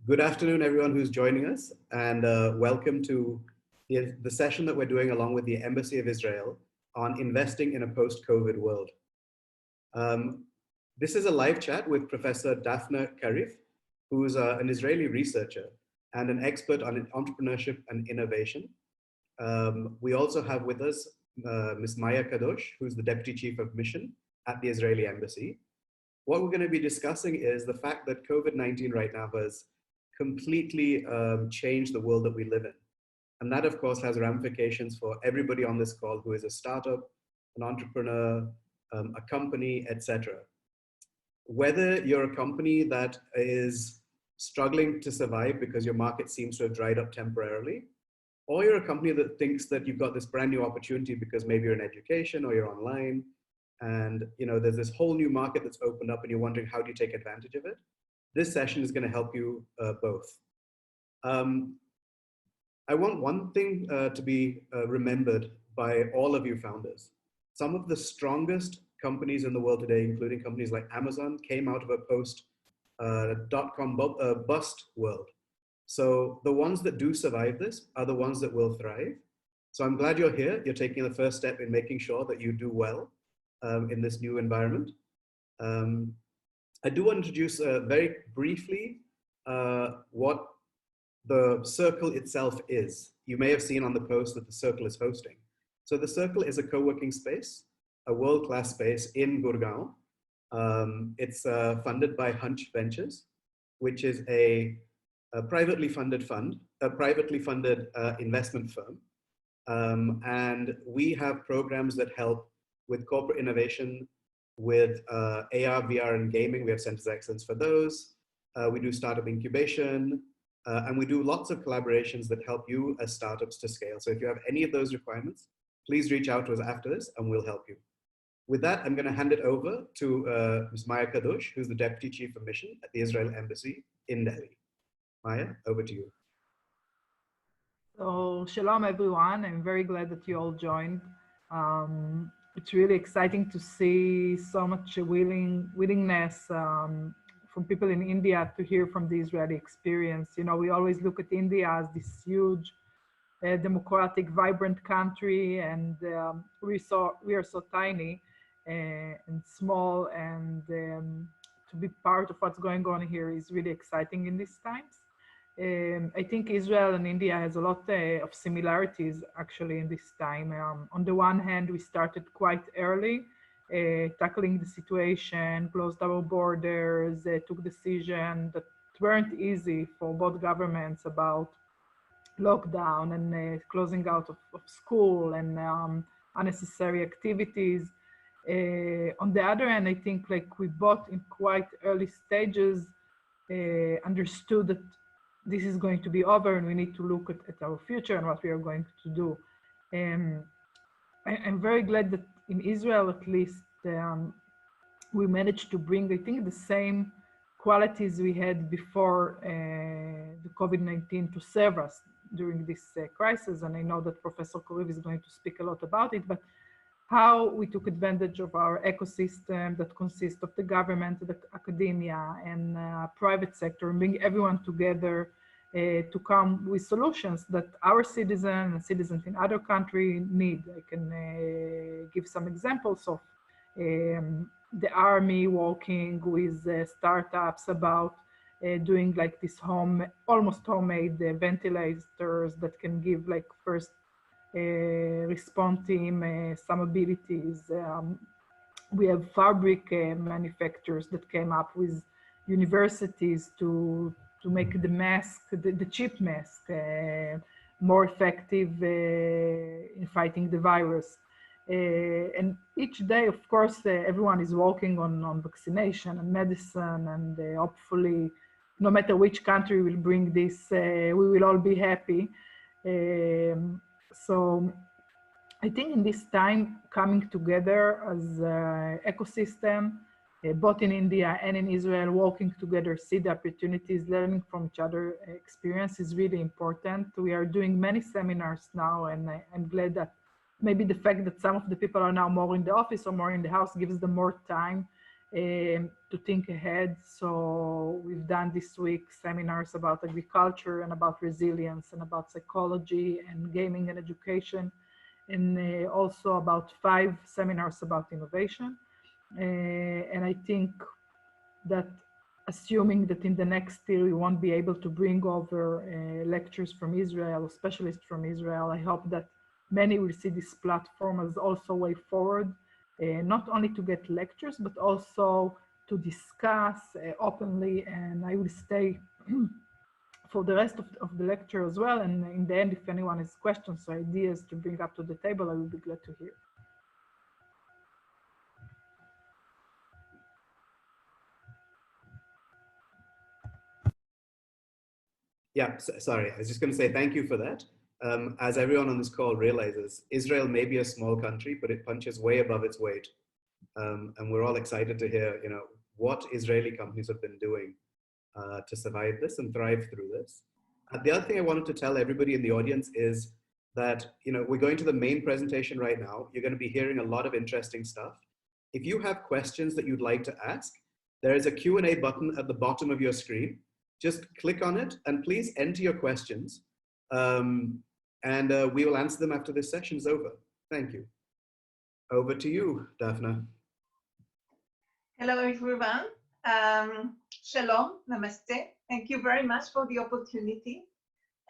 Good afternoon, everyone who's joining us, and welcome to the session that we're doing along with the Embassy of Israel on investing in a post-COVID world. This is a live chat with Professor Dafna Kariv, who's an Israeli researcher and an expert on entrepreneurship and innovation. We also have with us Ms. Maya Kadosh, who's the Deputy Chief of Mission at the Israeli Embassy. What we're going to be discussing is the fact that COVID-19 right now has completely changed the world that we live in. And that, of course, has ramifications for everybody on this call who is a startup, an entrepreneur, a company, etc. Whether you're a company that is struggling to survive because your market seems to have dried up temporarily, or you're a company that thinks that you've got this brand new opportunity because maybe you're in education or you're online, and there's this whole new market that's opened up and you're wondering how do you take advantage of it, this session is going to help you both. I want one thing to be remembered by all of you founders. Some of the strongest companies in the world today, including companies like Amazon, came out of a post-dot-com bust world. So the ones that do survive this are the ones that will thrive. So I'm glad you're here. You're taking the first step in making sure that you do well in this new environment. I do want to introduce very briefly what the Circle itself is. You may have seen on the post that the Circle is hosting. So the Circle is a co-working space, a world-class space in Gurgaon. It's funded by Hunch Ventures, which is a privately funded fund, a privately funded investment firm. And we have programs that help with corporate innovation, with AR, VR, and gaming. We have centers of excellence for those. We do startup incubation, and we do lots of collaborations that help you as startups to scale. So if you have any of those requirements, please reach out to us after this and we'll help you. With that, I'm going to hand it over to Ms. Maya Kadosh, who's the Deputy Chief of Mission at the Israel Embassy in Delhi. Maya, over to you. So, shalom everyone. I'm very glad that you all joined. It's really exciting to see so much willingness from people in India to hear from the Israeli experience. We always look at India as this huge, democratic, vibrant country, and we are so tiny and small, and to be part of what's going on here is really exciting in these times. I think Israel and India has a lot of similarities actually in this time. On the one hand, we started quite early, tackling the situation, closed our borders, took decisions that weren't easy for both governments about lockdown and closing out of school and unnecessary activities. On the other hand, I think we both in quite early stages understood that this is going to be over and we need to look at our future and what we are going to do. I'm very glad that in Israel, at least, we managed to bring, I think, the same qualities we had before the COVID-19 to serve us during this crisis. And I know that Professor Kariv is going to speak a lot about it, but how we took advantage of our ecosystem that consists of the government, the academia, and private sector, and bring everyone together to come with solutions that our citizens and citizens in other countries need. I can give some examples of the army working with startups about doing this almost homemade ventilators that can give first response team some abilities. We have fabric manufacturers that came up with universities to make the mask, the cheap mask, more effective in fighting the virus. And each day, of course, everyone is working on vaccination and medicine, and hopefully, no matter which country will bring this, we will all be happy. So I think in this time, coming together as an ecosystem, both in India and in Israel, working together, see the opportunities, learning from each other experience is really important. We are doing many seminars now, and I'm glad that maybe the fact that some of the people are now more in the office or more in the house gives them more time to think ahead. So we've done this week seminars about agriculture and about resilience and about psychology and gaming and education, and also about 5 seminars about innovation. And I think that assuming that in the next year we won't be able to bring over lectures from Israel, or specialists from Israel, I hope that many will see this platform as also a way forward, not only to get lectures, but also to discuss openly. And I will stay for the rest of the lecture as well. And in the end, if anyone has questions or ideas to bring up to the table, I will be glad to hear. Yeah, sorry. I was just going to say thank you for that. As everyone on this call realizes, Israel may be a small country, but it punches way above its weight. And we're all excited to hear, what Israeli companies have been doing to survive this and thrive through this. The other thing I wanted to tell everybody in the audience is that, we're going to the main presentation right now. You're going to be hearing a lot of interesting stuff. If you have questions that you'd like to ask, there is a Q&A button at the bottom of your screen. Just click on it and please enter your questions. And we will answer them after this session is over. Thank you. Over to you, Dafna. Hello, everyone. Shalom, namaste. Thank you very much for the opportunity.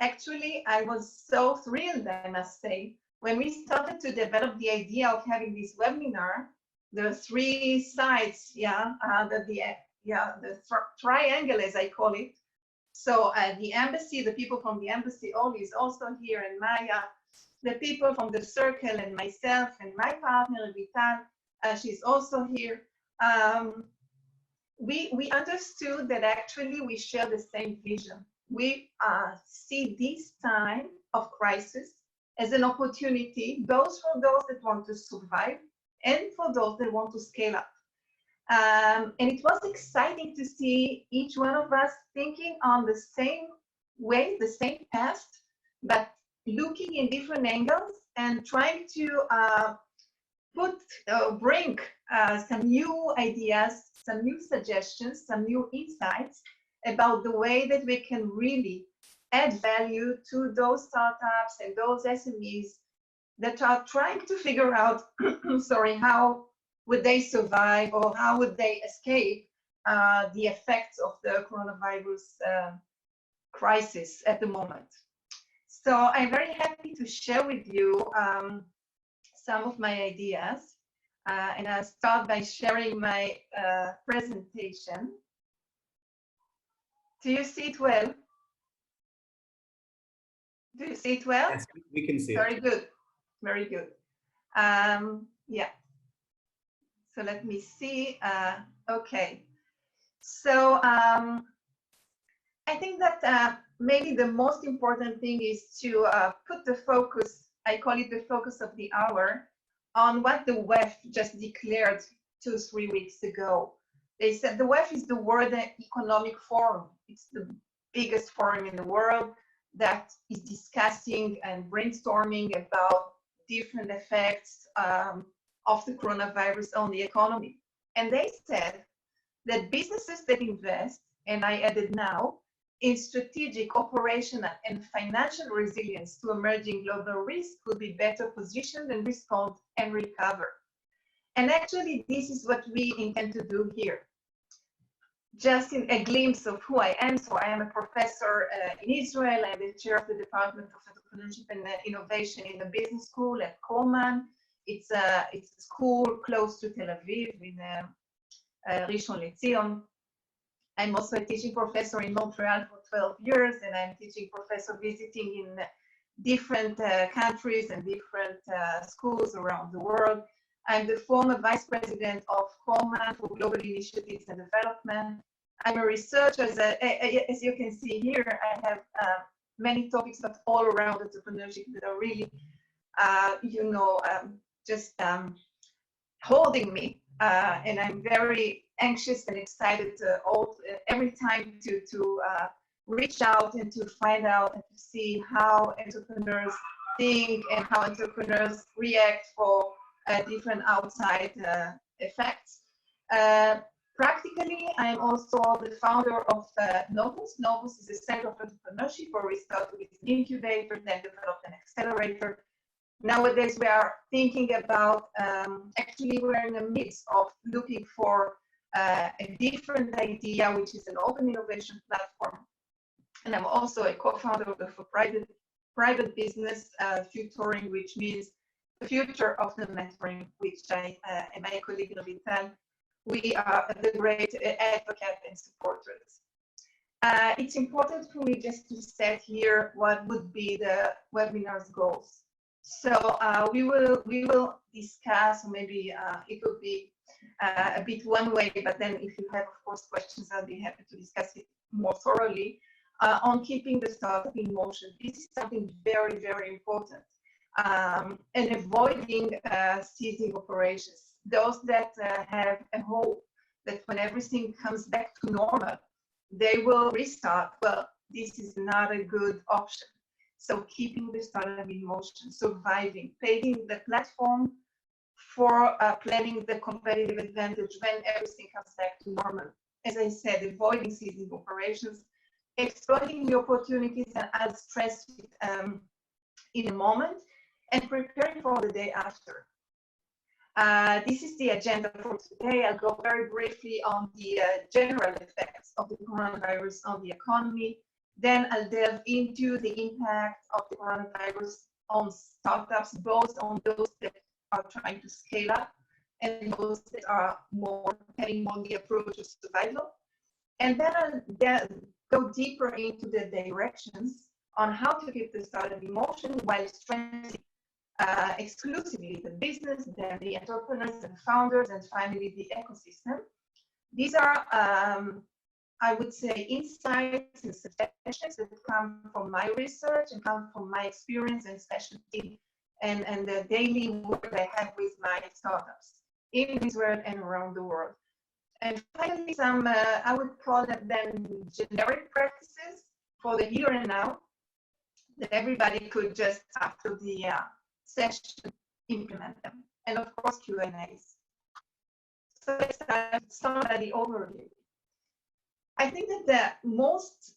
Actually, I was so thrilled, I must say, when we started to develop the idea of having this webinar. The 3 sides, the triangle, as I call it. So the embassy, the people from the embassy, Oli is also here, and Maya, the people from the circle, and myself, and my partner, Vital, she's also here. We understood that actually we share the same vision. We see this time of crisis as an opportunity, both for those that want to survive and for those that want to scale up. And it was exciting to see each one of us thinking on the same way, the same path, but looking in different angles and trying to bring some new ideas, some new suggestions, some new insights about the way that we can really add value to those startups and those SMEs that are trying to figure out, how would they survive or how would they escape the effects of the coronavirus crisis at the moment. So I'm very happy to share with you some of my ideas. And I'll start by sharing my presentation. Do you see it well? Do you see it well? Yes, we can see it. Very good. Very good. Yeah. So let me see. Okay. So I think that maybe the most important thing is to put the focus, I call it the focus of the hour, on what the WEF just declared 2-3 weeks ago. They said the WEF is the World Economic Forum. It's the biggest forum in the world that is discussing and brainstorming about different effects of the coronavirus on the economy. And they said that businesses that invest, and I added now, in strategic, operational, and financial resilience to emerging global risks could be better positioned and respond and recover. And actually, this is what we intend to do here. Just in a glimpse of who I am. So I am a professor in Israel. I'm the chair of the Department of Entrepreneurship and Innovation in the business school at Coleman. It's a school close to Tel Aviv in Rishon LeZion. I'm also a teaching professor in Montreal for 12 years, and I'm teaching professor visiting in different countries and different schools around the world. I'm the former vice president of Coleman for Global Initiatives and Development. I'm a researcher. As you can see here, I have many topics, but all around entrepreneurship that are really, just holding me. And I'm very anxious and excited every time to reach out and to find out and to see how entrepreneurs think and how entrepreneurs react for different outside effects. Practically, I am also the founder of Novus. Novus is a center of entrepreneurship where we started with an incubator, then developed an accelerator. Nowadays, we are thinking about, actually, we're in the midst of looking for a different idea, which is an open innovation platform. And I'm also a co-founder of a private business, Futuring, which means the future of the mentoring, which I and my colleague Novital, we are the great advocate and supporters. It's important for me just to set here what would be the webinar's goals. So we will discuss, or maybe it will be a bit one way, but then if you have, of course, questions, I'll be happy to discuss it more thoroughly on keeping the startup in motion. This is something very, very important, and avoiding ceasing operations. Those that have a hope that when everything comes back to normal, they will restart. Well, this is not a good option. So keeping the startup in motion, surviving, paving the platform for planning the competitive advantage when everything comes back to normal. As I said, avoiding ceasing operations, exploiting the opportunities, and I'll stress it in a moment, and preparing for the day after. This is the agenda for today. I'll go very briefly on the general effects of the coronavirus on the economy. Then I'll delve into the impact of the coronavirus on startups, both on those that are trying to scale up and those that are having more the approach of survival. And then I'll go deeper into the directions on how to keep the startup in motion while strengthening exclusively the business, then the entrepreneurs and founders, and finally the ecosystem. These are, I would say, insights and suggestions that come from my research and come from my experience and specialty and the daily work I have with my startups in Israel and around the world. And finally, some, I would call them then generic practices for the here and now that everybody could just, after the session, implement them. And of course, Q&As. So let's start at the overview. I think that the most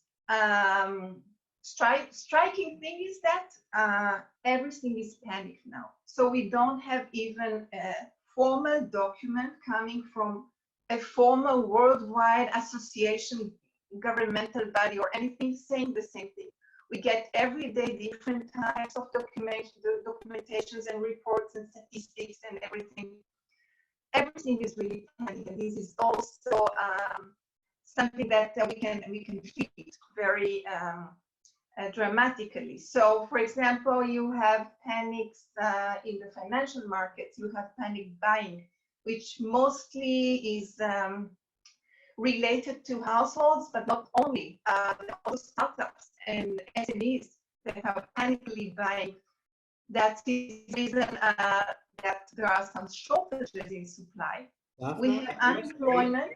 striking thing is that everything is panic now. So we don't have even a formal document coming from a formal worldwide association, governmental body, or anything saying the same thing. We get every day different types of documentations and reports and statistics and everything. Everything is really panic, and this is also something that we can feel very dramatically. So, for example, you have panics in the financial markets. You have panic buying, which mostly is related to households, but not only, also startups and SMEs that are panically buying. That's the reason that there are some shortages in supply. We have unemployment.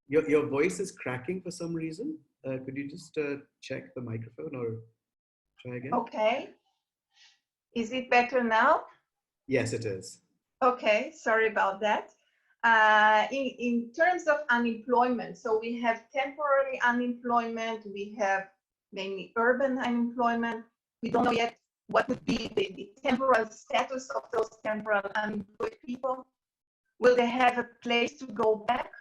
Your voice is cracking for some reason. Could you just check the microphone or try again? Okay. Is it better now? Yes, it is. Okay, sorry about that. In terms of unemployment, so we have temporary unemployment, we have mainly urban unemployment. We don't know yet what would be the temporal status of those temporal unemployed people. Will they have a place to go back?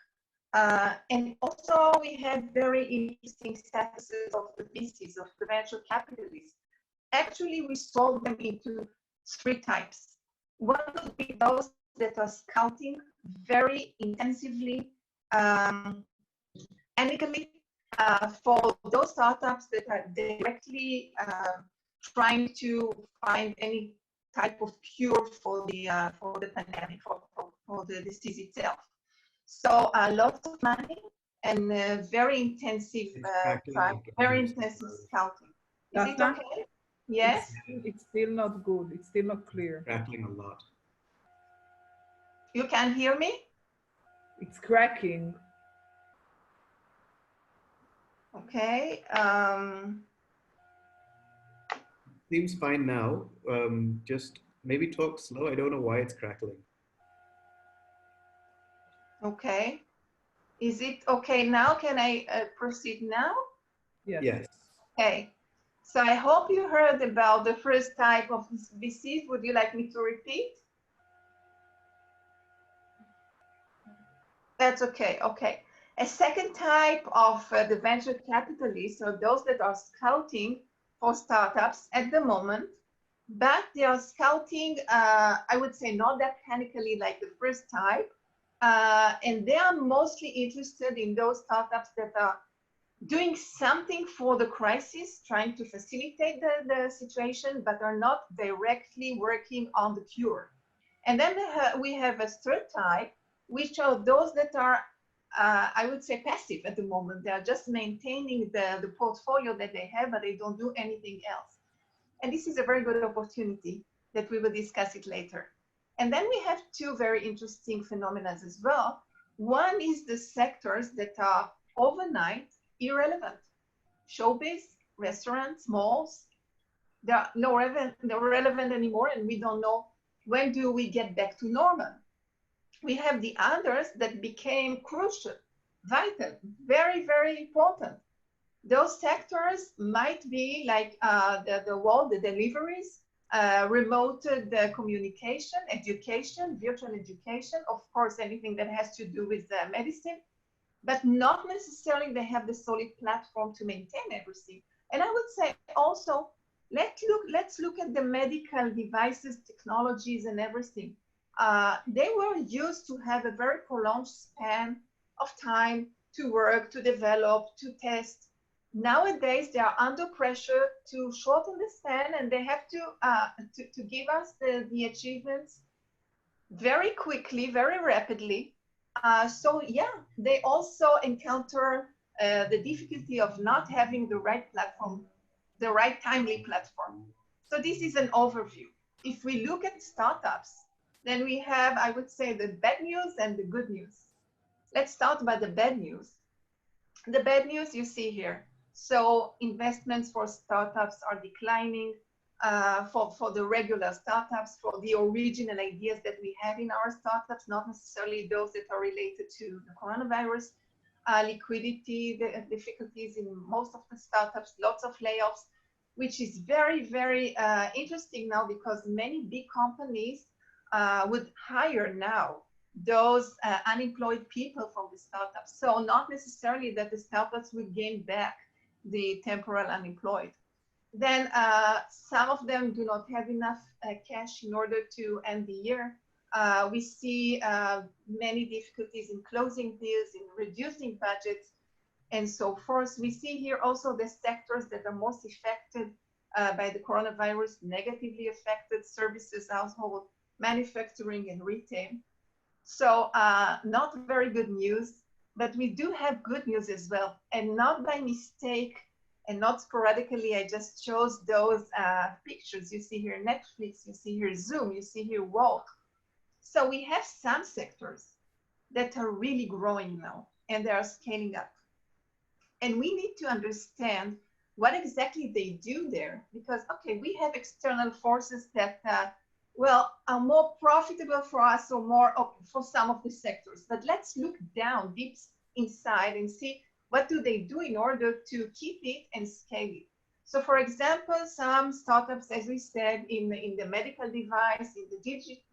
And also we have very interesting statuses of the VCs, of the venture capitalists. Actually, we solve them into three types. One would be those that are scouting very intensively, amicably, for those startups that are directly trying to find any type of cure for the pandemic, for the disease itself. So lots of money and very intensive scouting. Is it okay? Yes? It's still not good. It's still not clear. Crackling a lot. You can hear me? It's cracking. Okay. Seems fine now. Just maybe talk slow. I don't know why it's crackling. Okay. Is it okay now? Can I proceed now? Yes. Yes. Okay. So I hope you heard about the first type of VCs. Would you like me to repeat? That's okay. Okay. A second type of the venture capitalists are those that are scouting for startups at the moment, but they are scouting, I would say, not that panically like the first type. And they are mostly interested in those startups that are doing something for the crisis, trying to facilitate the situation, but are not directly working on the cure. And then we have a third type, which are those that are, I would say, passive at the moment. They are just maintaining the portfolio that they have, but they don't do anything else. And this is a very good opportunity that we will discuss it later. And then we have two very interesting phenomena as well. One is the sectors that are overnight irrelevant. Showbiz, restaurants, malls, they're not relevant anymore, and we don't know when do we get back to normal. We have the others that became crucial, vital, very, very important. Those sectors might be like the deliveries, remote communication, education, virtual education, of course, anything that has to do with medicine, but not necessarily they have the solid platform to maintain everything. And I would say also, let's look at the medical devices, technologies, and everything. They were used to have a very prolonged span of time to work, to develop, to test. Nowadays, they are under pressure to shorten the span, and they have to give us the achievements very quickly, very rapidly. So yeah, they also encounter the difficulty of not having the right platform, the right timely platform. So this is an overview. If we look at startups, then we have, I would say, the bad news and the good news. Let's start by the bad news. The bad news you see here. So investments for startups are declining. For the regular startups, for the original ideas that we have in our startups, not necessarily those that are related to the coronavirus. Liquidity, the difficulties in most of the startups, lots of layoffs, which is very, very interesting now because many big companies would hire now those unemployed people from the startups. So not necessarily that the startups would gain back the temporal unemployed. Then some of them do not have enough cash in order to end the year. We see many difficulties in closing deals, in reducing budgets, and so forth. We see here also the sectors that are most affected by the coronavirus, negatively affected: services, household, manufacturing, and retail. So not very good news, but we do have good news as well, and not by mistake and not sporadically. I just chose those pictures. You see here Netflix, you see here Zoom, you see here Walt. So we have some sectors that are really growing now, and they are scaling up. And we need to understand what exactly they do there, because, okay, we have external forces that, well, are more profitable for us or more for some of the sectors. But let's look down deep inside and see what do they do in order to keep it and scale it. So for example, some startups, as we said, in the medical device, in the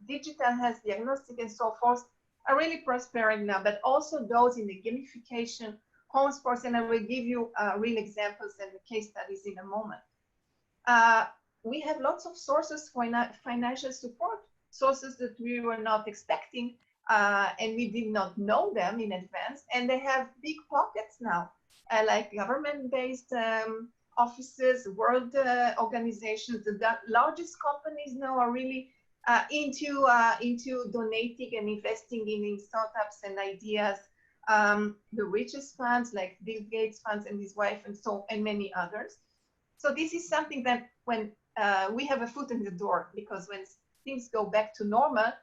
digital health diagnostic and so forth, are really prospering now, but also those in the gamification, home sports, and I will give you real examples and the case studies in a moment. We have lots of sources for financial support, sources that we were not expecting, and we did not know them in advance, and they have big pockets now, like government-based offices, world organizations. The largest companies now are really into donating and investing in startups and ideas. The richest funds, like Bill Gates funds and his wife, and many others. So this is something that when we have a foot in the door, because when things go back to normal,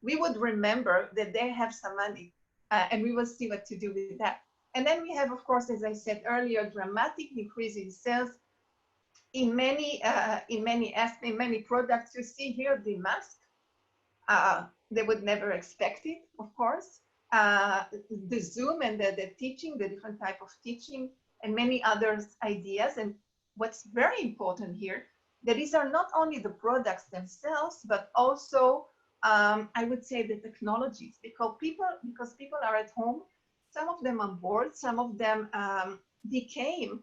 we would remember that they have some money, and we will see what to do with that. And then we have, of course, as I said earlier, dramatic increase in sales in many products. You see here the mask. They would never expect it, of course. the Zoom and the teaching, the different type of teaching, and many other ideas. And what's very important here, that these are not only the products themselves, but also I would say the technologies, because people are at home. Some of them are bored. Some of them became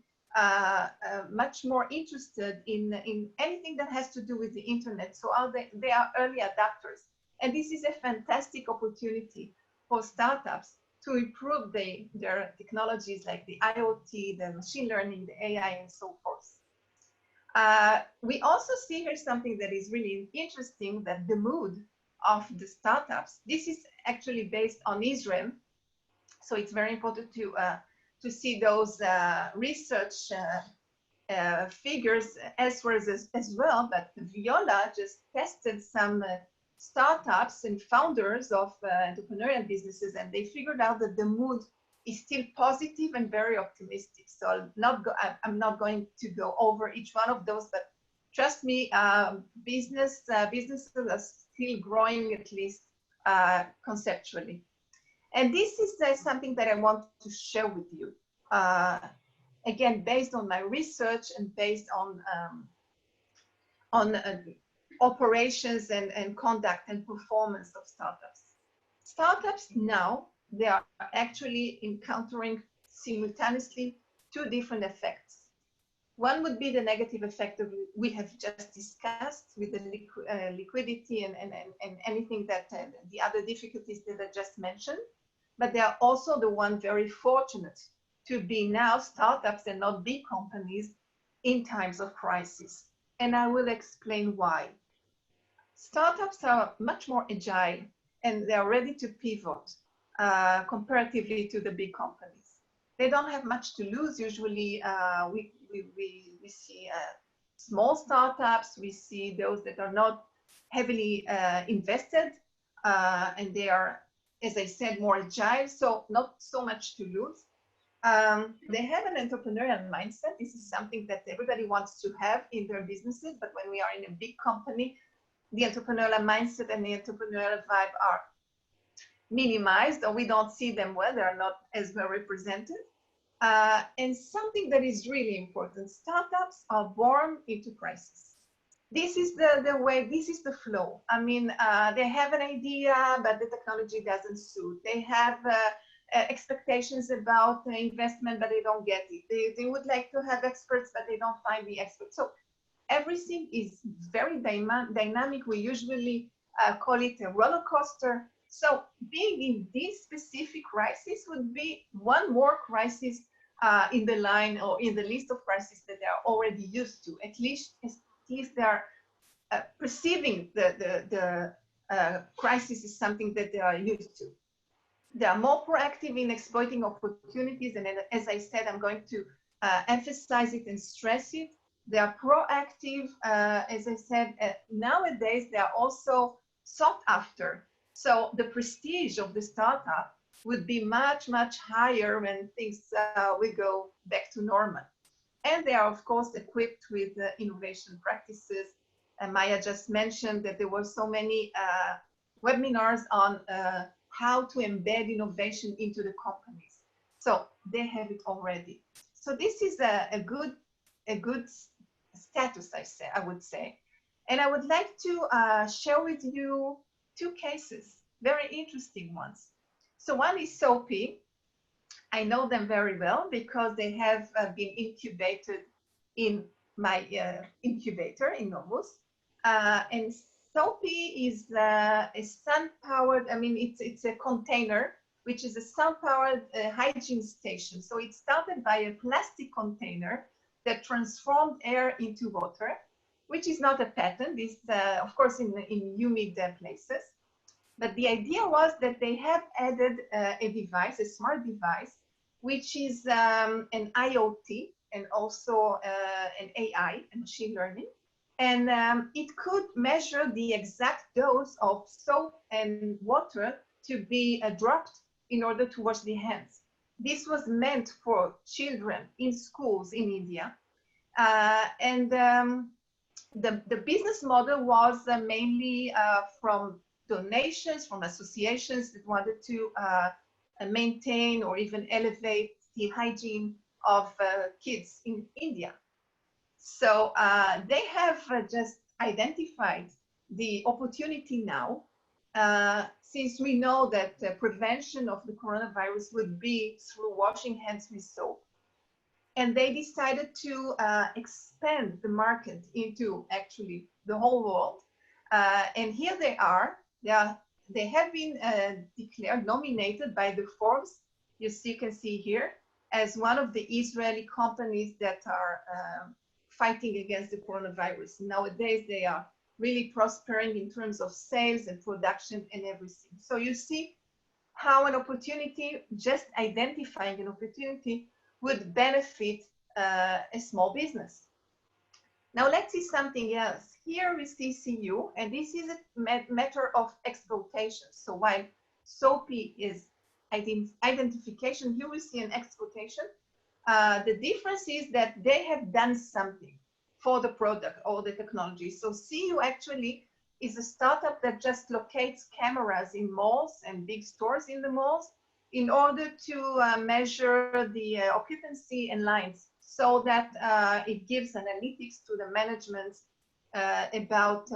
much more interested in anything that has to do with the internet. So they are early adopters. And this is a fantastic opportunity for startups to improve their technologies like the IoT, the machine learning, the AI, and so forth. We also see here something that is really interesting, that the mood of the startups, this is actually based on Israel. So it's very important to see those research figures elsewhere as well. But Viola just tested some startups and founders of entrepreneurial businesses, and they figured out that the mood is still positive and very optimistic. So I'm not going to go over each one of those, but trust me, businesses are still growing, at least conceptually. And this is something that I want to share with you. Again, based on my research and based on operations and conduct and performance of startups. Startups now, they are actually encountering simultaneously two different effects. One would be the negative effect of we have just discussed with the liquidity and anything that the other difficulties that I just mentioned. But they are also the one very fortunate to be now startups and not big companies in times of crisis. And I will explain why. Startups are much more agile and they are ready to pivot comparatively to the big companies. They don't have much to lose. Usually we see small startups, we see those that are not heavily invested and they are, as I said, more agile, so not so much to lose. They have an entrepreneurial mindset. This is something that everybody wants to have in their businesses, but when we are in a big company, the entrepreneurial mindset and the entrepreneurial vibe are minimized, or we don't see them well. They are not as well represented. And something that is really important, startups are born into crisis. This is the way, this is the flow. I mean, they have an idea, but the technology doesn't suit. They have expectations about investment, but they don't get it. They would like to have experts, but they don't find the experts. So everything is very dynamic. We usually call it a roller coaster. So being in this specific crisis would be one more crisis in the line or in the list of crises that they are already used to. At least they are perceiving the crisis is something that they are used to. They are more proactive in exploiting opportunities. And as I said, I'm going to emphasize it and stress it. They are proactive. As I said, nowadays, they are also sought after. So the prestige of the startup would be much, much higher when things will go back to normal. And they are, of course, equipped with innovation practices. And Maya just mentioned that there were so many webinars on how to embed innovation into the companies. So they have it already. So this is a good status, I would say. And I would like to share with you two cases, very interesting ones. So one is Soapy. I know them very well because they have been incubated in my incubator in Novus. And Soapy is a sun-powered, I mean, it's a container, which is a sun-powered hygiene station. So it started by a plastic container that transformed air into water, which is not a patent. This, of course, in humid places. But the idea was that they have added a device, a smart device, which is an IoT and also an AI, a machine learning. And it could measure the exact dose of soap and water to be dropped in order to wash the hands. This was meant for children in schools in India. And the business model was mainly from donations from associations that wanted to maintain or even elevate the hygiene of kids in India. So they have just identified the opportunity now, since we know that prevention of the coronavirus would be through washing hands with soap. And they decided to expand the market into actually the whole world. And here they are. They have been declared, nominated by the Forbes, you can see here, as one of the Israeli companies that are fighting against the coronavirus. Nowadays, they are really prospering in terms of sales and production and everything. So you see how an opportunity, just identifying an opportunity, would benefit a small business. Now let's see something else. Here we see CU, and this is a matter of exploitation. So while SOAPy is identification, here we see an exploitation. The difference is that they have done something for the product or the technology. So CU actually is a startup that just locates cameras in malls and big stores in the malls in order to measure the occupancy and lines, so that it gives analytics to the management about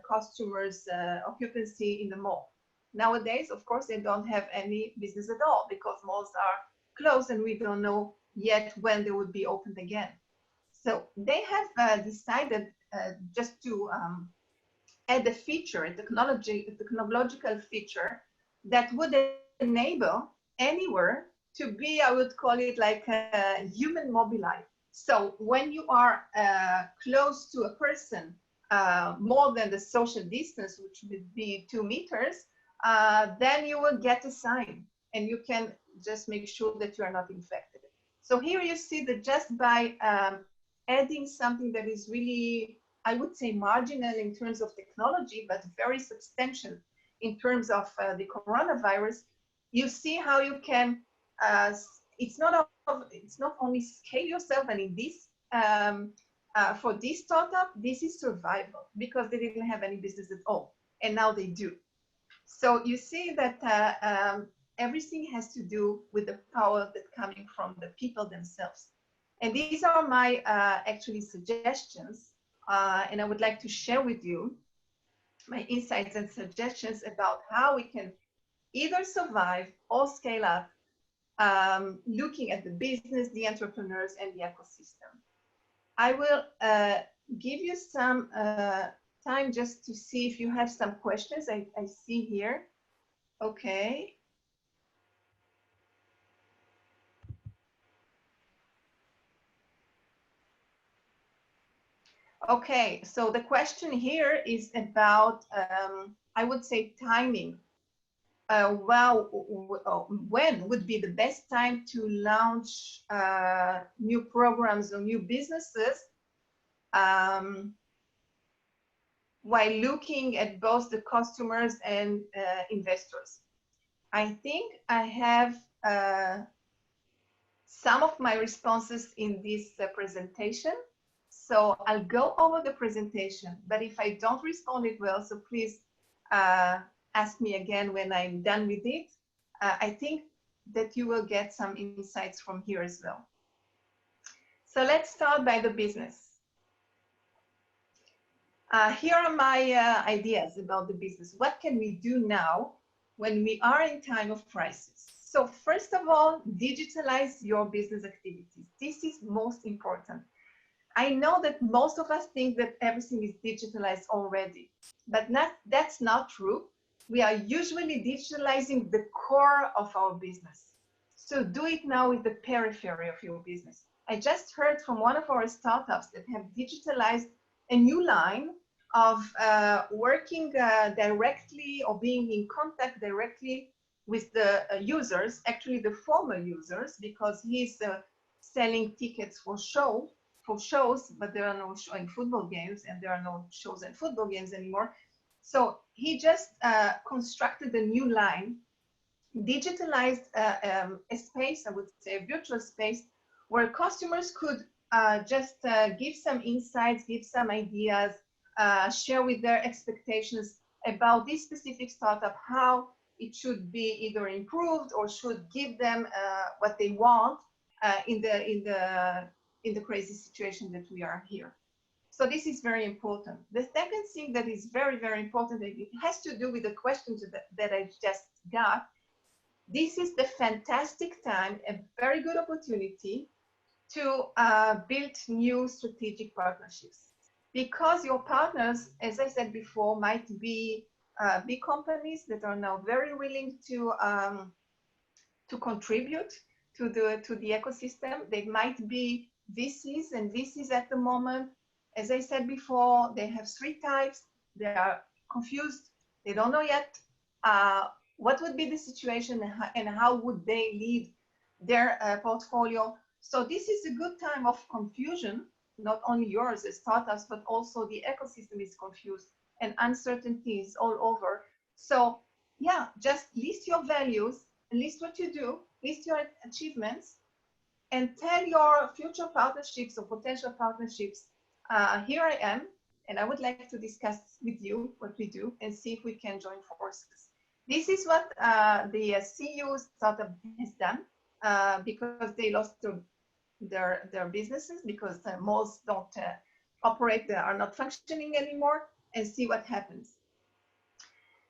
customers' occupancy in the mall. Nowadays, of course, they don't have any business at all because malls are closed and we don't know yet when they would be opened again. So they have decided just to add a feature, a technological feature that would enable anywhere to be, I would call it like a human mobile. So when you are close to a person, more than the social distance, which would be 2 meters, then you will get a sign and you can just make sure that you are not infected. So here you see that just by adding something that is really, I would say, marginal in terms of technology, but very substantial in terms of the coronavirus, you see how you can, it's not only scale yourself, and in this, for this startup, this is survival because they didn't have any business at all, and now they do. So you see that everything has to do with the power that's coming from the people themselves. And these are my actually suggestions, and I would like to share with you my insights and suggestions about how we can either survive or scale up, looking at the business, the entrepreneurs, and the ecosystem. I will give you some time just to see if you have some questions. I see here. Okay. Okay, so the question here is about, I would say, timing. When would be the best time to launch new programs or new businesses while looking at both the customers and investors? I think I have some of my responses in this presentation. So I'll go over the presentation, but if I don't respond it well, so please ask me again when I'm done with it. I think that you will get some insights from here as well. So let's start by the business. Here are my ideas about the business. What can we do now when we are in time of crisis? So first of all, digitalize your business activities. This is most important. I know that most of us think that everything is digitalized already, but that's not true. We are usually digitalizing the core of our business. So do it now with the periphery of your business. I just heard from one of our startups that have digitalized a new line of working directly or being in contact directly with the users, actually the former users, because he's selling tickets for shows, but there are no showing football games, and there are no shows and football games anymore. So he just constructed a new line, digitalized a space, I would say a virtual space, where customers could just give some insights, give some ideas, share with their expectations about this specific startup, how it should be either improved or should give them what they want in the crazy situation that we are here. So this is very important. The second thing that is very, very important, and it has to do with the questions that I just got. This is the fantastic time, a very good opportunity to build new strategic partnerships, because your partners, as I said before, might be big companies that are now very willing to contribute to the ecosystem. They might be VCs, and VCs at the moment, as I said before, they have three types. They are confused. They don't know yet what would be the situation and how would they lead their portfolio. So this is a good time of confusion, not only yours as startups, but also the ecosystem is confused and uncertainty is all over. So yeah, just list your values, list what you do, list your achievements, and tell your future partnerships or potential partnerships, here I am, and I would like to discuss with you what we do and see if we can join forces. This is what the CU startup has done because they lost their businesses, because the malls don't operate, they are not functioning anymore, and see what happens.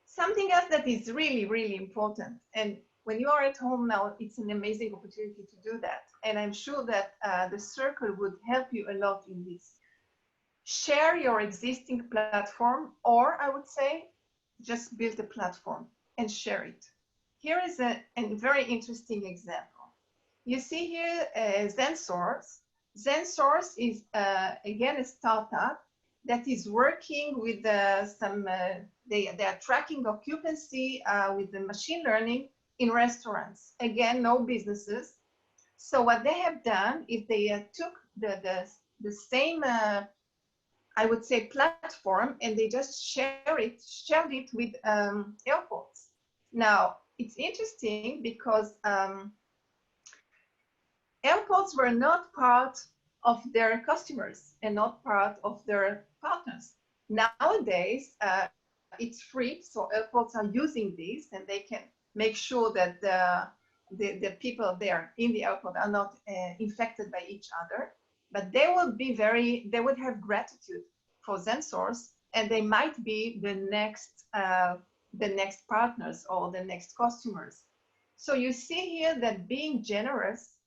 Something else that is really, really important, and when you are at home now, it's an amazing opportunity to do that. And I'm sure that the circle would help you a lot in this. Share your existing platform, or I would say, just build a platform and share it. Here is a very interesting example. You see here ZenSource. ZenSource is, again, a startup that is working with they are tracking occupancy with the machine learning in restaurants. Again, no businesses. So what they have done is they took the same, I would say, platform, and they just shared it with airports. Now, it's interesting because airports were not part of their customers and not part of their partners. Nowadays, it's free, so airports are using this, and they can make sure that the people there in the airport are not infected by each other. But they would have gratitude for ZenSource, and they might be the next partners or the next customers. So you see here that being generous,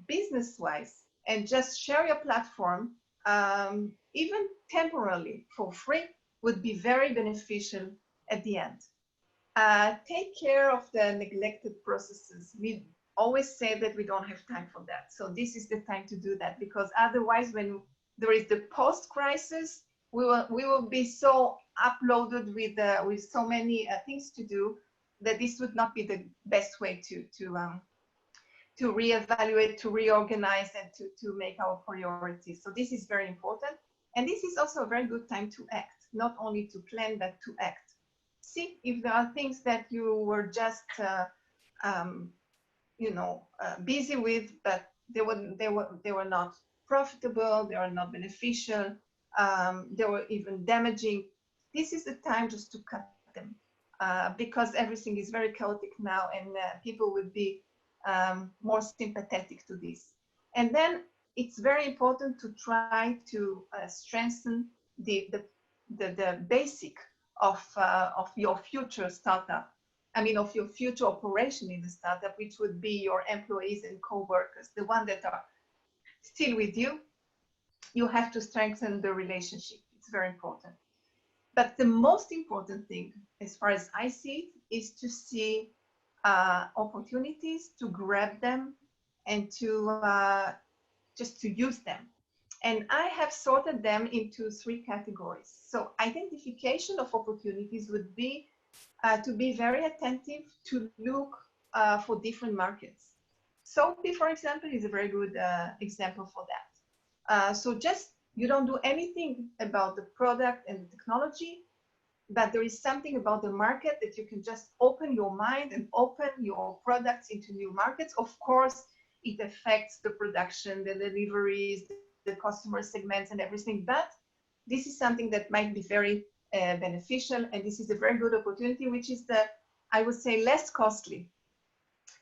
business-wise, and just share your platform, even temporarily for free, would be very beneficial at the end. Take care of the neglected processes. We always say that we don't have time for that. So this is the time to do that, because otherwise, when there is the post-crisis, we will be so uploaded with so many things to do that this would not be the best way to reevaluate, to reorganize, and to make our priorities. So this is very important. And this is also a very good time to act, not only to plan, but to act. See if there are things that you were just, busy with, but they were not profitable, they are not beneficial, they were even damaging. This is the time just to cut them, because everything is very chaotic now, and people would be more sympathetic to this. And then it's very important to try to strengthen the basic of your future startup. I mean, of your future operation in the startup, which would be your employees and co-workers, the ones that are still with you. You have to strengthen the relationship. It's very important. But the most important thing, as far as I see it, is to see opportunities, to grab them, and to just to use them. And I have sorted them into three categories. So identification of opportunities would be to be very attentive, to look for different markets. Sophie, for example, is a very good example for that. So just, you don't do anything about the product and the technology, but there is something about the market that you can just open your mind and open your products into new markets. Of course, it affects the production, the deliveries, the customer segments and everything, but this is something that might be very beneficial, and this is a very good opportunity, which is the, I would say, less costly.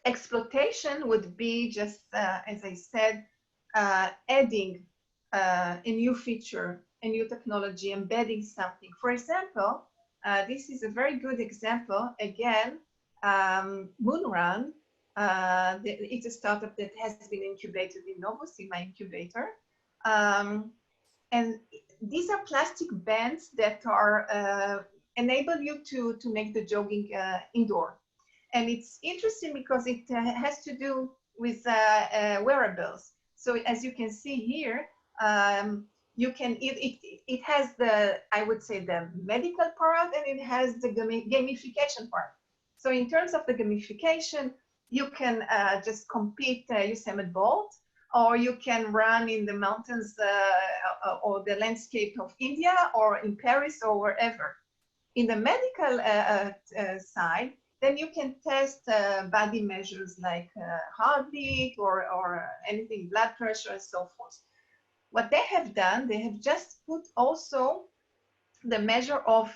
Exploitation would be just, as I said, adding a new feature, a new technology, embedding something. For example, this is a very good example. Again, Moonrun, it's a startup that has been incubated in Novus, in my incubator. And these are plastic bands that are enable you to make the jogging indoor. And it's interesting because it has to do with wearables. So as you can see here, you can it has the, I would say, the medical part, and it has the gamification part. So in terms of the gamification, you can just compete Usain Bolt, or you can run in the mountains or the landscape of India, or in Paris, or wherever. In the medical side, then you can test body measures like heartbeat or anything, blood pressure, and so forth. What they have done, they have just put also the measure of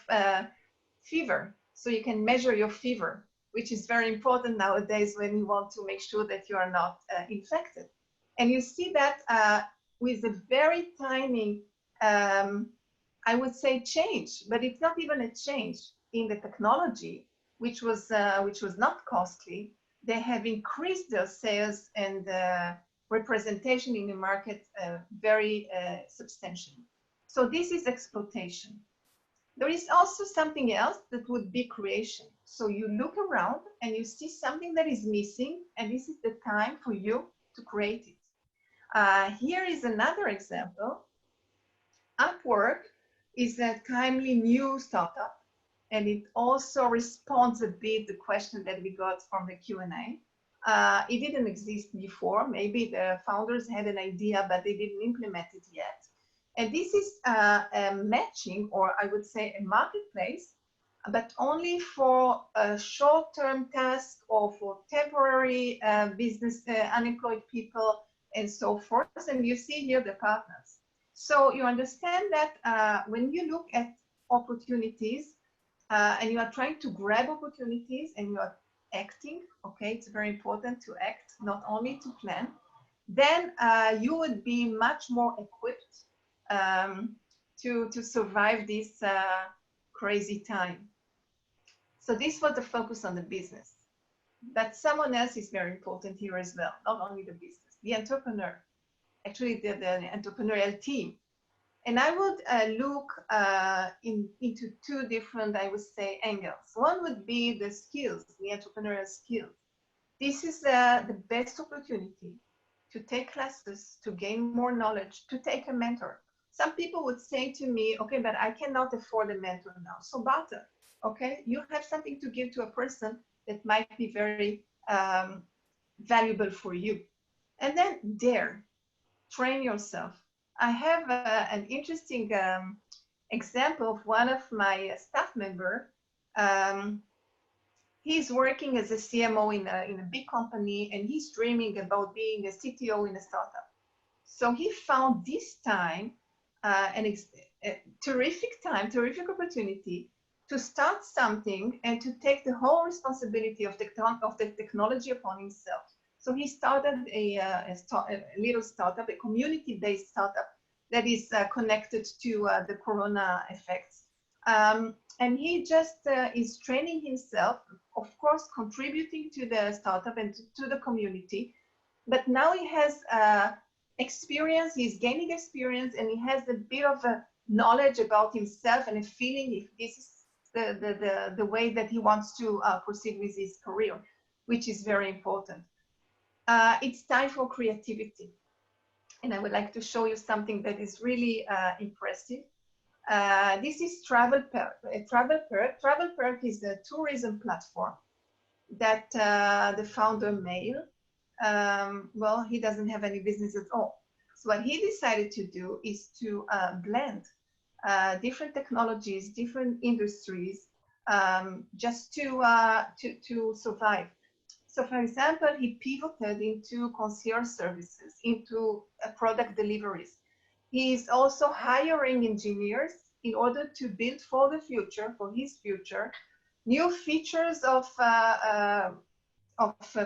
fever. So you can measure your fever, which is very important nowadays when you want to make sure that you are not infected. And you see that with a very tiny, I would say, change, but it's not even a change in the technology, which was not costly. They have increased their sales and representation in the market very substantially. So this is exploitation. There is also something else that would be creation. So you look around and you see something that is missing, and this is the time for you to create it. Here is another example. Upwork is a timely new startup, and it also responds a bit the question that we got from the Q&A. It didn't exist before. Maybe the founders had an idea, but they didn't implement it yet. And this is a matching, or I would say a marketplace, but only for a short-term task or for temporary business, unemployed people, and so forth. And you see here the partners. So you understand that when you look at opportunities and you are trying to grab opportunities and you are acting, okay, it's very important to act, not only to plan, then you would be much more equipped to survive this crazy time. So this was the focus on the business. But someone else is very important here as well, not only the business, the entrepreneur, actually the entrepreneurial team. And I would look into two different, I would say, angles. One would be the skills, the entrepreneurial skills. This is the best opportunity to take classes, to gain more knowledge, to take a mentor. Some people would say to me, okay, but I cannot afford a mentor now. So barter, okay? You have something to give to a person that might be very valuable for you. And then dare, train yourself. I have an interesting example of one of my staff members. He's working as a CMO in a big company, and he's dreaming about being a CTO in a startup. So he found this time a terrific time, terrific opportunity to start something and to take the whole responsibility of the technology upon himself. So he started a little startup, a community-based startup that is connected to the corona effects. And he just is training himself, of course, contributing to the startup and to the community. But now he has experience, he's gaining experience, and he has a bit of a knowledge about himself and a feeling if this is the way that he wants to proceed with his career, which is very important. It's time for creativity. And I would like to show you something that is really impressive. This is TravelPerk. TravelPerk is a tourism platform that the founder made. Well, he doesn't have any business at all. So what he decided to do is to blend different technologies, different industries, just to survive. So for example, he pivoted into concierge services, into product deliveries. He is also hiring engineers in order to build for the future, for his future, new features of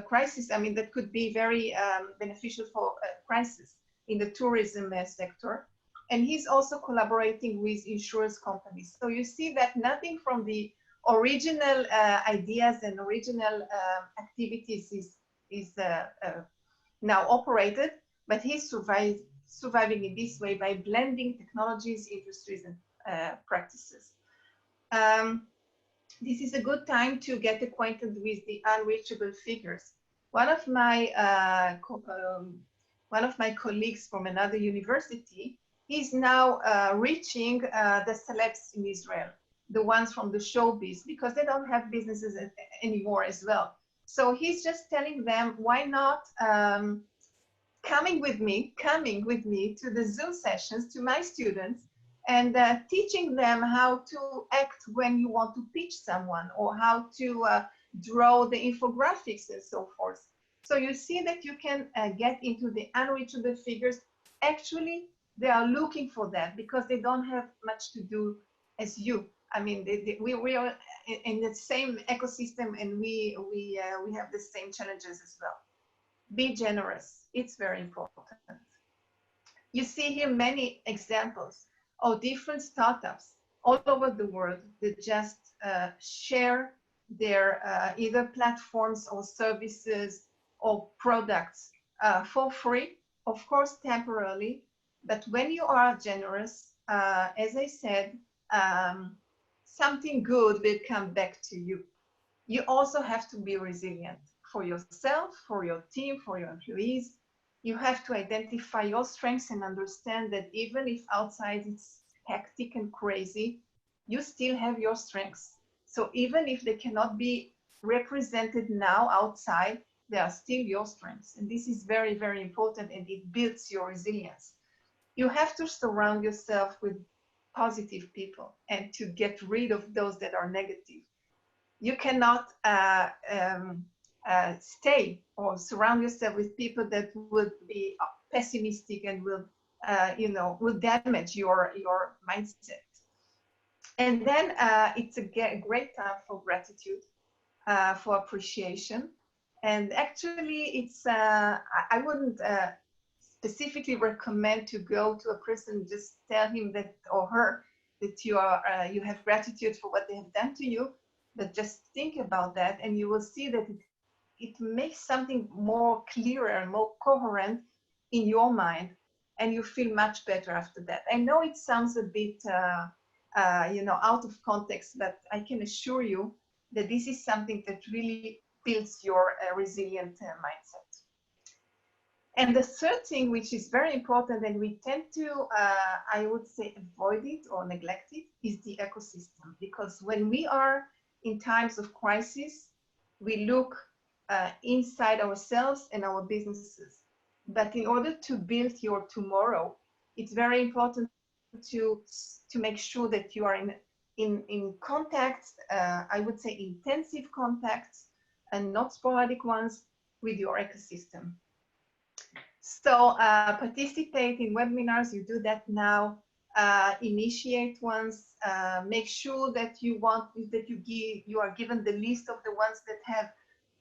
crisis. I mean, that could be very beneficial for crisis in the tourism sector. And he's also collaborating with insurance companies. So you see that nothing from the original ideas and original activities is now operated, but he's surviving in this way by blending technologies, industries, and practices. This is a good time to get acquainted with the unreachable figures. One of my colleagues from another university is now reaching the celebs in Israel, the ones from the showbiz, because they don't have businesses anymore as well. So he's just telling them, why not coming with me to the Zoom sessions to my students and teaching them how to act when you want to pitch someone, or how to draw the infographics and so forth. So you see that you can get into the unreachable figures. Actually, they are looking for that because they don't have much to do as you. I mean, we are in the same ecosystem, and we have the same challenges as well. Be generous. It's very important. You see here many examples of different startups all over the world that just share their either platforms or services or products for free, of course, temporarily. But when you are generous, as I said, something good will come back to you. You also have to be resilient for yourself, for your team, for your employees. You have to identify your strengths and understand that even if outside it's hectic and crazy, you still have your strengths. So even if they cannot be represented now outside, they are still your strengths. And this is very, very important, and it builds your resilience. You have to surround yourself with positive people and to get rid of those that are negative. You cannot stay or surround yourself with people that would be pessimistic and will damage your mindset. And then it's a great time for gratitude, for appreciation. And actually, it's I wouldn't specifically recommend to go to a person and just tell him that, or her, that you have gratitude for what they have done to you. But just think about that, and you will see that it makes something more clearer and more coherent in your mind, and you feel much better after that. I know it sounds a bit out of context, but I can assure you that this is something that really builds your resilient mindset. And the third thing, which is very important, and we tend to, I would say, avoid it or neglect it, is the ecosystem. Because when we are in times of crisis, we look inside ourselves and our businesses. But in order to build your tomorrow, it's very important to make sure that you are in contacts, I would say intensive contacts and not sporadic ones, with your ecosystem. So participate in webinars, you do that now, initiate ones, make sure that you are given the list of the ones that have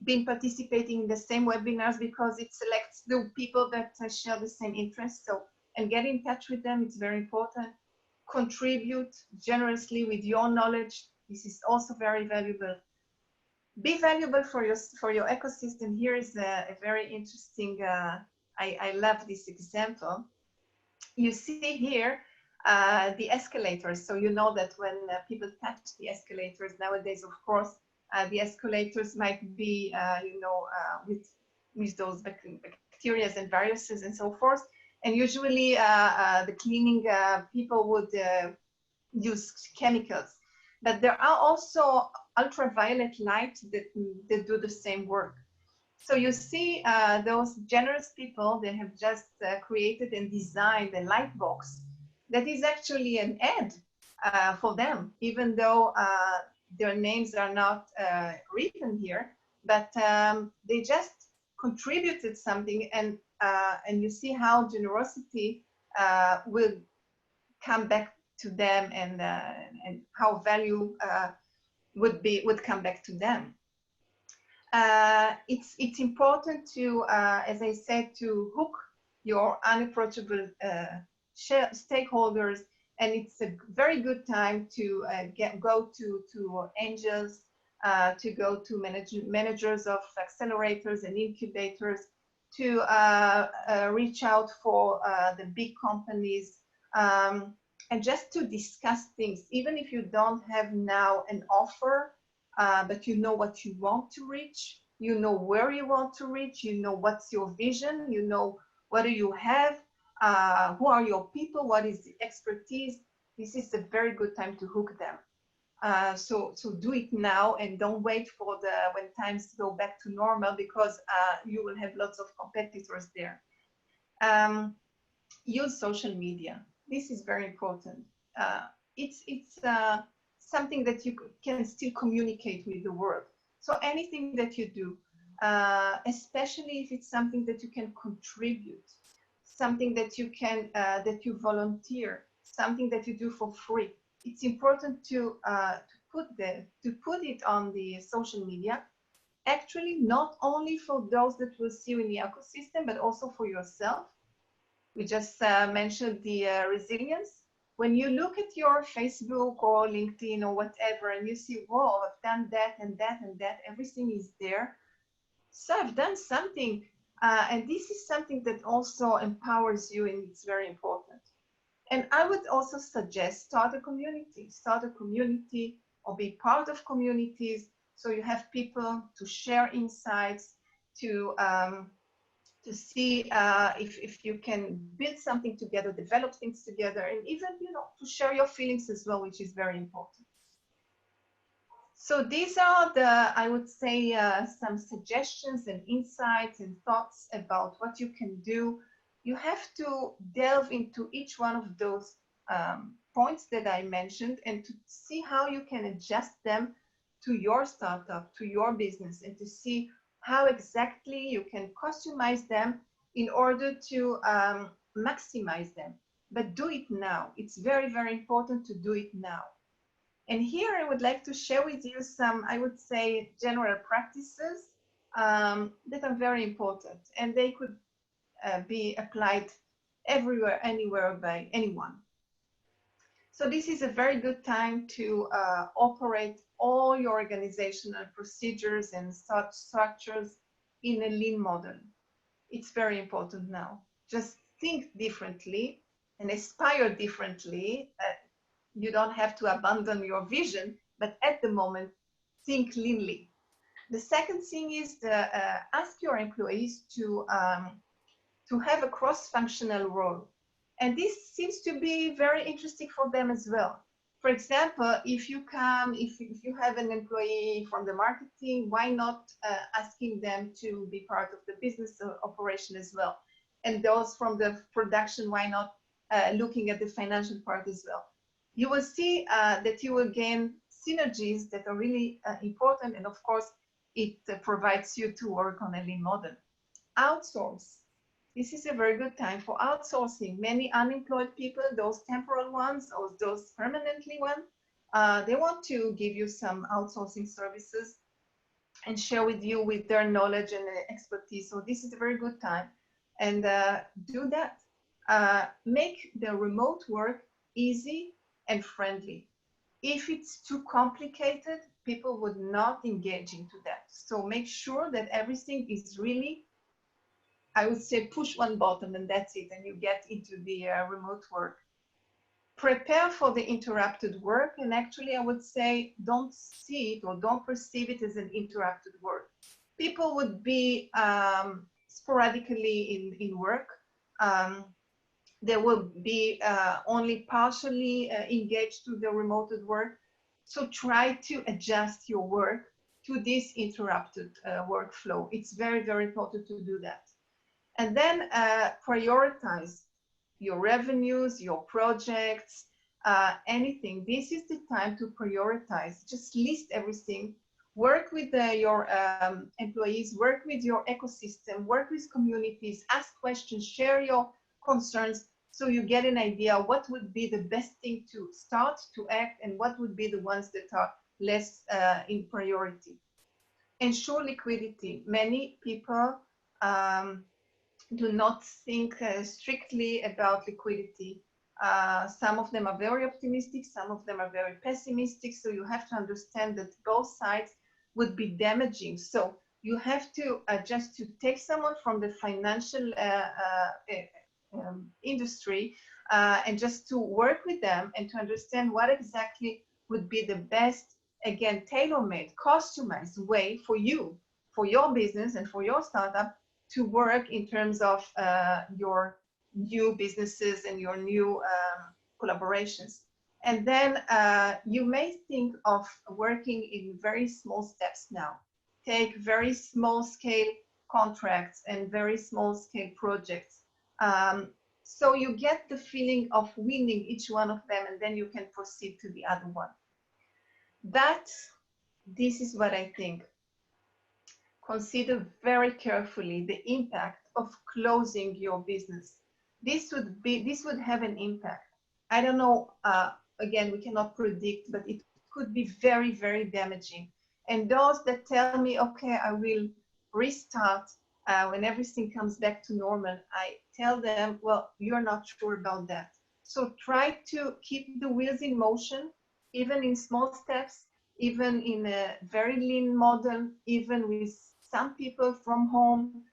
been participating in the same webinars, because it selects the people that share the same interests. So, and get in touch with them, it's very important. Contribute generously with your knowledge. This is also very valuable. Be valuable for your ecosystem. Here is a very interesting, I love this example. You see here the escalators. So you know that when people touch the escalators nowadays, of course, the escalators might be, with those bacteria and viruses and so forth. And usually the cleaning people would use chemicals. But there are also ultraviolet light that do the same work. So you see those generous people, they have just created and designed a light box that is actually an ad for them, even though their names are not written here, but they just contributed something, and you see how generosity will come back to them, and how value would come back to them. It's important to, as I said, to hook your unapproachable stakeholders, and it's a very good time to go to angels, to go to managers of accelerators and incubators, to reach out for the big companies, and just to discuss things, even if you don't have now an offer, but you know what you want to reach, you know where you want to reach, you know what's your vision, you know what do you have, who are your people, what is the expertise. This is a very good time to hook them. So do it now, and don't wait for when times go back to normal, because you will have lots of competitors there. Use social media. This is very important. It's something that you can still communicate with the world. So anything that you do, especially if it's something that you can contribute, something that you can that you volunteer, something that you do for free, it's important to put it on the social media. Actually, not only for those that will see you in the ecosystem, but also for yourself. We just mentioned the resilience. When you look at your Facebook or LinkedIn or whatever, and you see, whoa, I've done that and that and that, everything is there. So I've done something. And this is something that also empowers you, and it's very important. And I would also suggest start a community or be part of communities. So you have people to share insights, to see if you can build something together, develop things together, and even, to share your feelings as well, which is very important. So these are I would say, some suggestions and insights and thoughts about what you can do. You have to delve into each one of those points that I mentioned, and to see how you can adjust them to your startup, to your business, and to see how exactly you can customize them in order to maximize them. But do it now. It's very, very important to do it now. And here I would like to share with you some, I would say, general practices that are very important, and they could be applied everywhere, anywhere, by anyone. So this is a very good time to operate all your organizational procedures and such structures in a lean model. It's very important now. Just think differently and aspire differently. You don't have to abandon your vision, but at the moment, think leanly. The second thing is ask your employees to have a cross-functional role. And this seems to be very interesting for them as well. For example, if you have an employee from the marketing, why not asking them to be part of the business operation as well? And those from the production, why not looking at the financial part as well? You will see that you will gain synergies that are really important. And of course, it provides you to work on a lean model. Outsource. This is a very good time for outsourcing. Many unemployed people, those temporal ones or those permanently ones, they want to give you some outsourcing services and share with you with their knowledge and expertise. So this is a very good time. And do that. Make the remote work easy and friendly. If it's too complicated, people would not engage into that. So make sure that everything is really, I would say, push one button and that's it, and you get into the remote work. Prepare for the interrupted work, and actually I would say don't see it or don't perceive it as an interrupted work. People would be sporadically in work. They will be only partially engaged to the remote work. So try to adjust your work to this interrupted workflow. It's very, very important to do that. And then prioritize your revenues, your projects, anything. This is the time to prioritize. Just list everything. Work with your employees, work with your ecosystem, work with communities, ask questions, share your concerns, So you get an idea what would be the best thing to start, to act, and what would be the ones that are less in priority. Ensure liquidity. Many people do not think strictly about liquidity. Some of them are very optimistic, some of them are very pessimistic. So you have to understand that both sides would be damaging. So you have to just to take someone from the financial industry and just to work with them and to understand what exactly would be the best, again, tailor-made, customized way for you, for your business and for your startup to work in terms of your new businesses and your new collaborations. And then you may think of working in very small steps now. Take very small scale contracts and very small scale projects. So you get the feeling of winning each one of them, and then you can proceed to the other one. This is what I think. Consider very carefully the impact of closing your business. This would have an impact. I don't know, again, we cannot predict, but it could be very, very damaging. And those that tell me, okay, I will restart when everything comes back to normal, I tell them, well, you're not sure about that. So try to keep the wheels in motion, even in small steps, even in a very lean model, even with some people from home.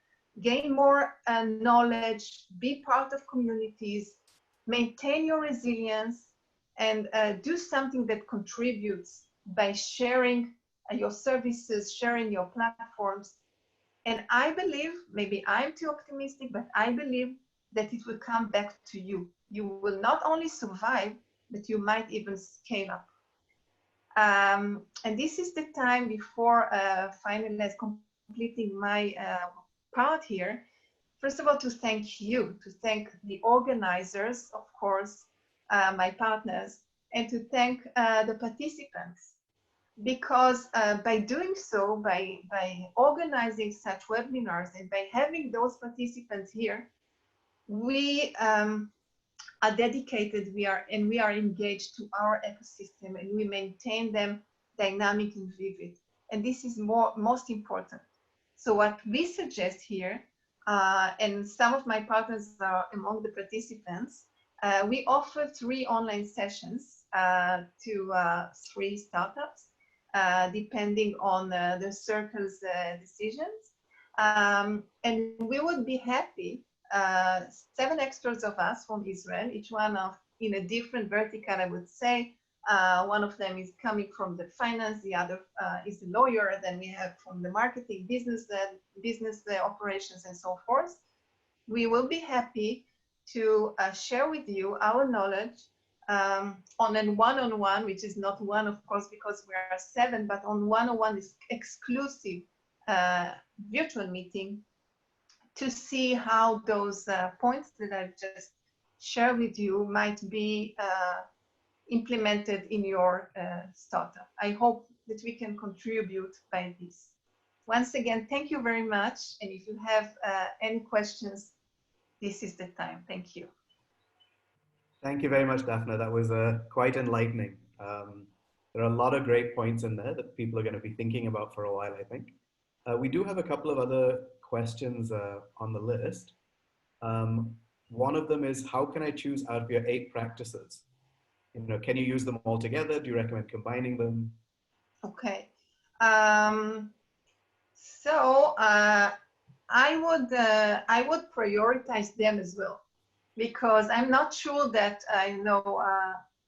Gain more knowledge, be part of communities, maintain your resilience, and do something that contributes by sharing your services, sharing your platforms. And I believe, maybe I'm too optimistic, but I believe that it will come back to you. You will not only survive, but you might even scale up. And this is the time before completing my part here. First of all, to thank you, to thank the organizers, of course, my partners, and to thank the participants. Because by doing so, by organizing such webinars and by having those participants here, we are dedicated, we are engaged to our ecosystem, and we maintain them dynamic and vivid. And this is most important. So what we suggest here, and some of my partners are among the participants, we offer 3 online sessions to 3 startups, depending on the circle's decisions. And we would be happy, 7 experts of us from Israel, each one in a different vertical, I would say. One of them is coming from the finance, the other is a lawyer, then we have from the marketing, business operations, and so forth. We will be happy to share with you our knowledge on a one-on-one, which is not one, of course, because we are 7, but on one-on-one exclusive virtual meeting to see how those points that I've just shared with you might be implemented in your startup. I hope that we can contribute by this. Once again, thank you very much. And if you have any questions, this is the time. Thank you. Thank you very much, Dafna. That was quite enlightening. There are a lot of great points in there that people are going to be thinking about for a while, I think. We do have a couple of other questions on the list. One of them is, how can I choose out of your 8 practices? You know, can you use them all together? Do you recommend combining them? Okay. So I would prioritize them as well, because I'm not sure that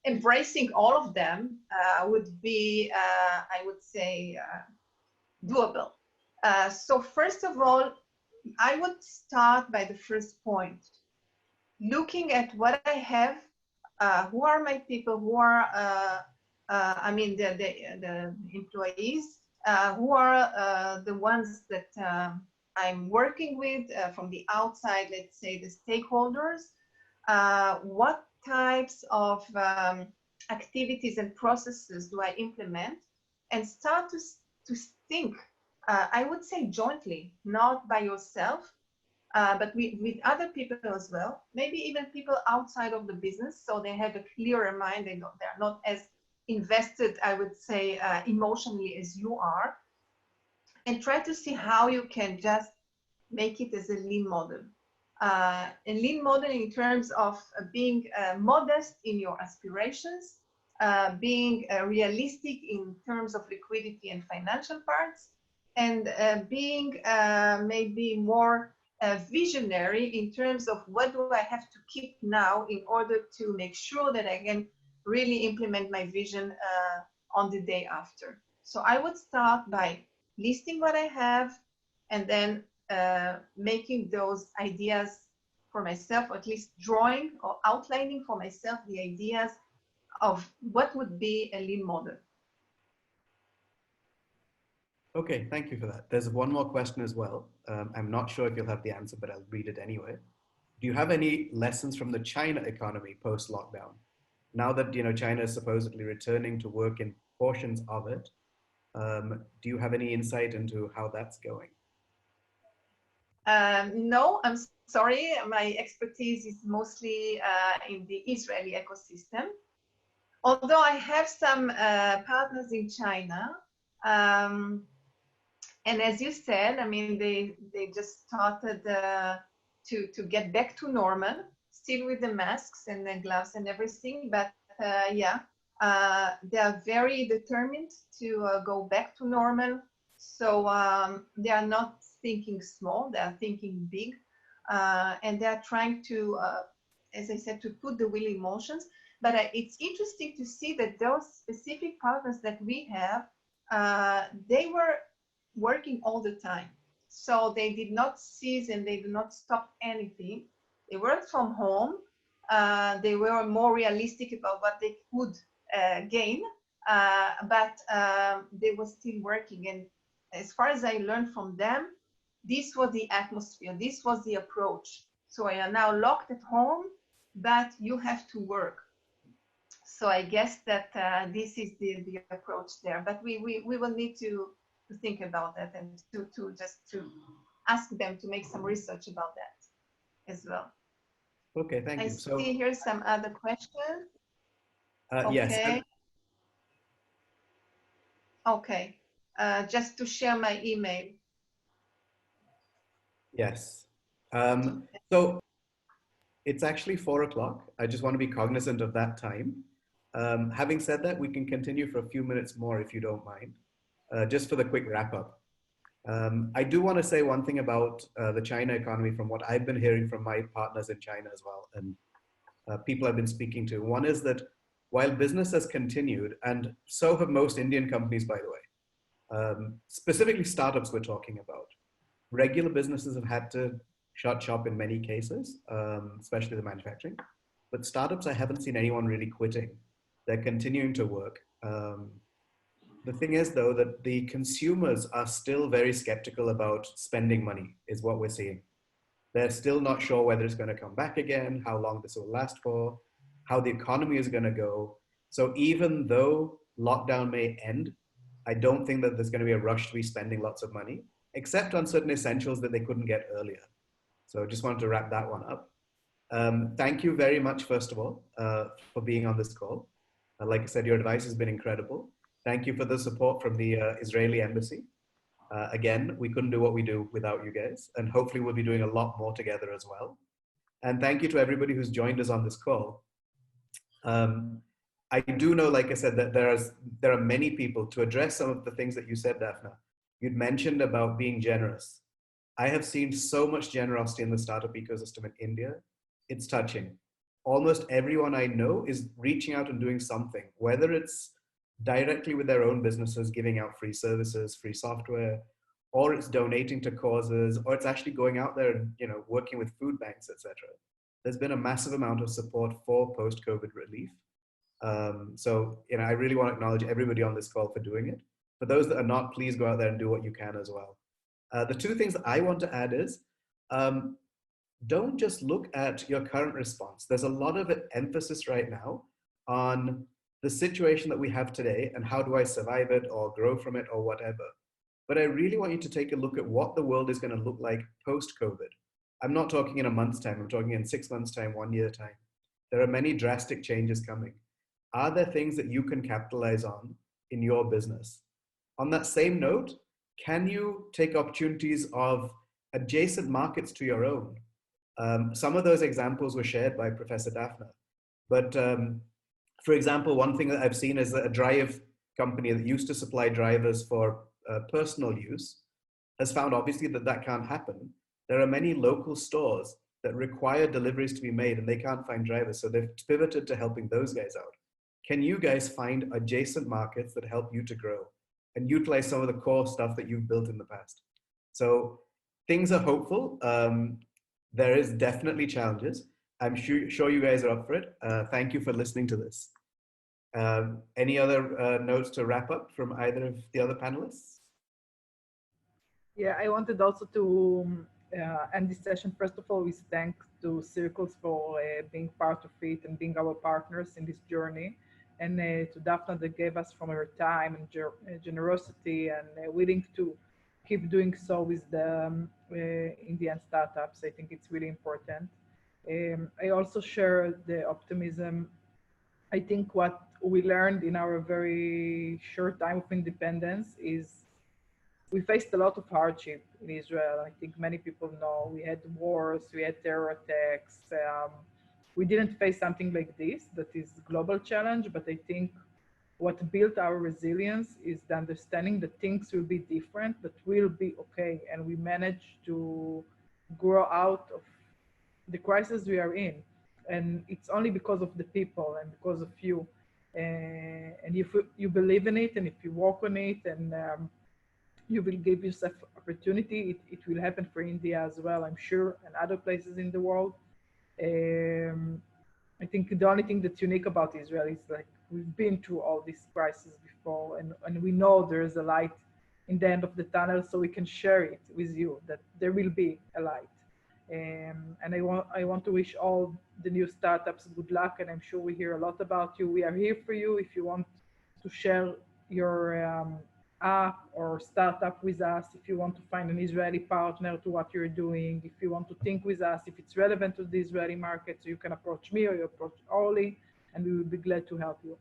embracing all of them would be, I would say, doable. So first of all, I would start by the first point, looking at what I have, who are my people, who are, the employees, who are the ones that I'm working with from the outside, let's say the stakeholders, what types of activities and processes do I implement, and start to think, I would say jointly, not by yourself, but with other people as well, maybe even people outside of the business, so they have a clearer mind, they're not as invested, I would say, emotionally as you are, and try to see how you can just make it as a lean model. A lean model in terms of being modest in your aspirations, being realistic in terms of liquidity and financial parts, and being maybe more visionary in terms of what do I have to keep now in order to make sure that I can really implement my vision on the day after. So I would start by listing what I have, and then making those ideas for myself, or at least drawing or outlining for myself the ideas of what would be a lean model. Okay, thank you for that. There's one more question as well. I'm not sure if you'll have the answer, but I'll read it anyway. Do you have any lessons from the China economy post-lockdown? Now that China is supposedly returning to work in portions of it, do you have any insight into how that's going? No, I'm sorry. My expertise is mostly in the Israeli ecosystem. Although I have some partners in China, and as you said, I mean, they just started to get back to normal, still with the masks and the gloves and everything. But yeah, they are very determined to go back to normal. So they are not thinking small, they are thinking big, and they are trying to, as I said, to put the wheel in motions. But it's interesting to see that those specific partners that we have, they were working all the time. So they did not cease and they did not stop anything. They worked from home. They were more realistic about what they could gain, but they were still working. And as far as I learned from them, this was the atmosphere, this was the approach. So I am now locked at home, but you have to work. So I guess that this is the approach there. But we will need to think about that, and to ask them to make some research about that as well. Okay, thank you. I see here some other questions. Okay. Yes. Okay. Just to share my email. Yes. So it's actually 4 o'clock. I just want to be cognizant of that time. Having said that, we can continue for a few minutes more if you don't mind, just for the quick wrap up. I do want to say one thing about the China economy from what I've been hearing from my partners in China as well, and people I've been speaking to. One is that while business has continued, and so have most Indian companies, by the way, specifically startups we're talking about, regular businesses have had to shut shop in many cases, especially the manufacturing. But startups, I haven't seen anyone really quitting. They're continuing to work. The thing is, though, that the consumers are still very skeptical about spending money, is what we're seeing. They're still not sure whether it's going to come back again, how long this will last for, how the economy is going to go. So even though lockdown may end, I don't think that there's going to be a rush to be spending lots of money, except on certain essentials that they couldn't get earlier. So just wanted to wrap that one up. Thank you very much, first of all, for being on this call. Like I said, your advice has been incredible. Thank you for the support from the Israeli embassy. Again, we couldn't do what we do without you guys, and hopefully we'll be doing a lot more together as well. And thank you to everybody who's joined us on this call. I do know, like I said, that there are many people to address some of the things that you said, Dafna. You'd mentioned about being generous. I have seen so much generosity in the startup ecosystem in India. It's touching. Almost everyone I know is reaching out and doing something, whether it's directly with their own businesses, giving out free services, free software, or it's donating to causes, or it's actually going out there and working with food banks, etc. There's been a massive amount of support for post-COVID relief. So I really want to acknowledge everybody on this call for doing it. For those that are not, please go out there and do what you can as well. The two things that I want to add is, don't just look at your current response. There's a lot of emphasis right now on the situation that we have today and how do I survive it or grow from it or whatever. But I really want you to take a look at what the world is going to look like post-COVID. I'm not talking in a month's time, I'm talking in 6 months' time, 1 year time. There are many drastic changes coming. Are there things that you can capitalize on in your business? On that same note, can you take opportunities of adjacent markets to your own? Some of those examples were shared by Professor Dafna. But for example, one thing that I've seen is that a drive company that used to supply drivers for personal use has found obviously that that can't happen. There are many local stores that require deliveries to be made and they can't find drivers. So they've pivoted to helping those guys out. Can you guys find adjacent markets that help you to grow and utilize some of the core stuff that you've built in the past? So things are hopeful. There is definitely challenges. I'm sure you guys are up for it. Thank you for listening to this. Any other notes to wrap up from either of the other panelists? Yeah, I wanted also to end this session, first of all, with thanks to Circles for being part of it and being our partners in this journey, and to Dafna that gave us from her time and generosity and willing to keep doing so with the Indian startups. I think it's really important. I also share the optimism. I think what we learned in our very short time of independence is we faced a lot of hardship in Israel. I think many people know we had wars, we had terror attacks. We didn't face something like this that is a global challenge, but I think what built our resilience is the understanding that things will be different, but will be okay. And we managed to grow out of the crisis we are in. And it's only because of the people and because of you. And if you believe in it and if you work on it and you will give yourself opportunity, it will happen for India as well, I'm sure, and other places in the world. I think the only thing that's unique about Israel is like we've been through all these crises before, and we know there is a light in the end of the tunnel, so we can share it with you that there will be a light. And I want to wish all the new startups good luck, and I'm sure we hear a lot about you. We are here for you if you want to share your app or startup with us, if you want to find an Israeli partner to what you're doing, if you want to think with us, if it's relevant to the Israeli market, so you can approach me or you approach Orly, and we will be glad to help you.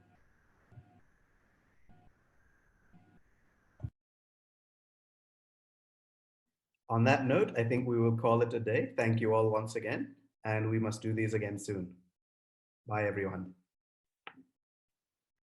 On that note, I think we will call it a day. Thank you all once again, and we must do these again soon. Bye, everyone.